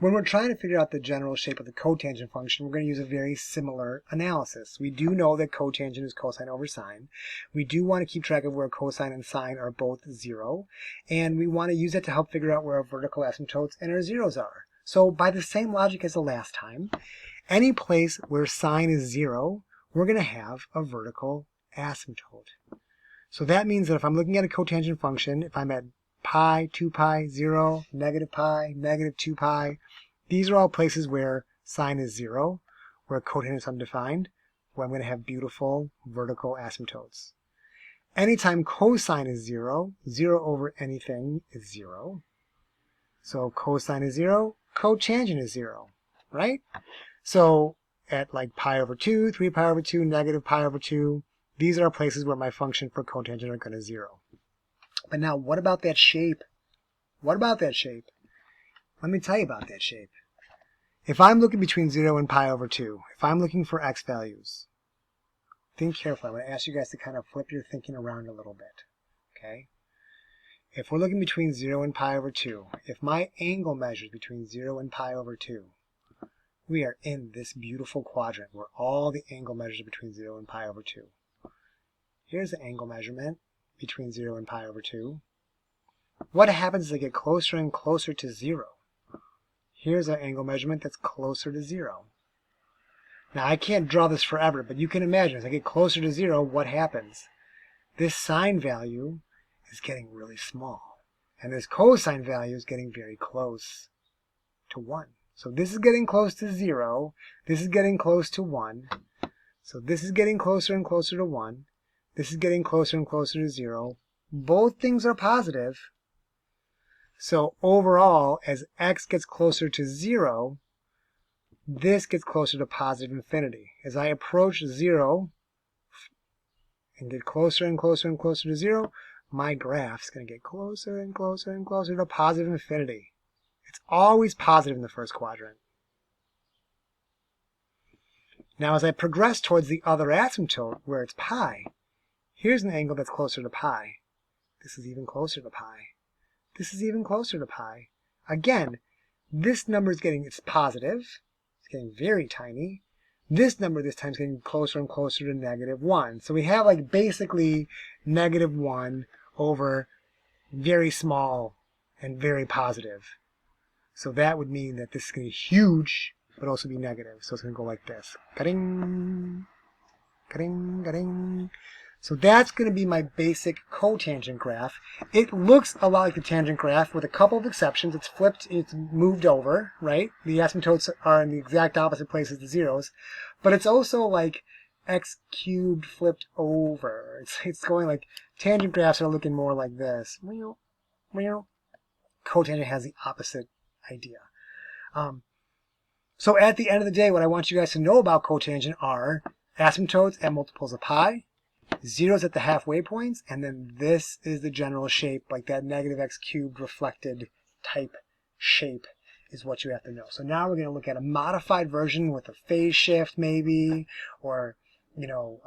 When we're trying to figure out the general shape of the cotangent function, we're going to use a very similar analysis. We do know that cotangent is cosine over sine. We do want to keep track of where cosine and sine are both 0. And we want to use that to help figure out where our vertical asymptotes and our zeros are. So by the same logic as the last time, any place where sine is 0, we're going to have a vertical asymptote. So that means that if I'm looking at a cotangent function, if I'm at pi, 2 pi, 0, negative pi, negative 2 pi, these are all places where sine is 0, where cotangent is undefined, where I'm going to have beautiful vertical asymptotes. Anytime cosine is 0, 0 over anything is 0. So cosine is 0, cotangent is 0, right? So at like pi over 2, 3 pi over 2, negative pi over 2, these are places where my function for cotangent are going to 0. But now, what about that shape? What about that shape? Let me tell you about that shape. If I'm looking between 0 and pi over 2, if I'm looking for x values, think carefully. I'm going to ask you guys to kind of flip your thinking around a little bit. Okay? If we're looking between 0 and pi over 2, if my angle measures between 0 and pi over 2, we are in this beautiful quadrant where all the angle measures are between 0 and pi over 2. Here's the angle measurement between 0 and pi over 2. What happens as I get closer and closer to 0? Here's an angle measurement that's closer to 0. Now I can't draw this forever, but you can imagine as I get closer to 0, what happens? This sine value is getting really small, and this cosine value is getting very close to 1. So this is getting close to 0, this is getting close to 1, so this is getting closer and closer to 1, this is getting closer and closer to 0. Both things are positive. So overall, as x gets closer to 0, this gets closer to positive infinity. As I approach 0 and get closer and closer and closer to 0, my graph's going to get closer and closer and closer to positive infinity. It's always positive in the first quadrant. Now as I progress towards the other asymptote, where it's pi, here's an angle that's closer to pi. This is even closer to pi. This is even closer to pi. Again, this number is getting, it's positive. It's getting very tiny. This number this time is getting closer and closer to negative 1. So we have like basically negative 1 over very small and very positive. So that would mean that this is going to be huge, but also be negative. So it's going to go like this. Ka-ding, ka-ding, ka-ding. So that's going to be my basic cotangent graph. It looks a lot like the tangent graph with a couple of exceptions. It's flipped, it's moved over, right? The asymptotes are in the exact opposite place as the zeros. But it's also like x cubed flipped over. It's going like, tangent graphs are looking more like this. Cotangent has the opposite idea. So at the end of the day, what I want you guys to know about cotangent are asymptotes at multiples of pi, zeros at the halfway points, and then this is the general shape, like that negative x cubed reflected type shape is what you have to know. So now we're going to look at a modified version with a phase shift maybe, or, you know,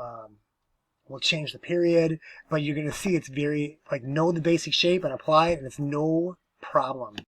we'll change the period, but you're going to see it's very, like, know the basic shape and apply it, and it's no problem.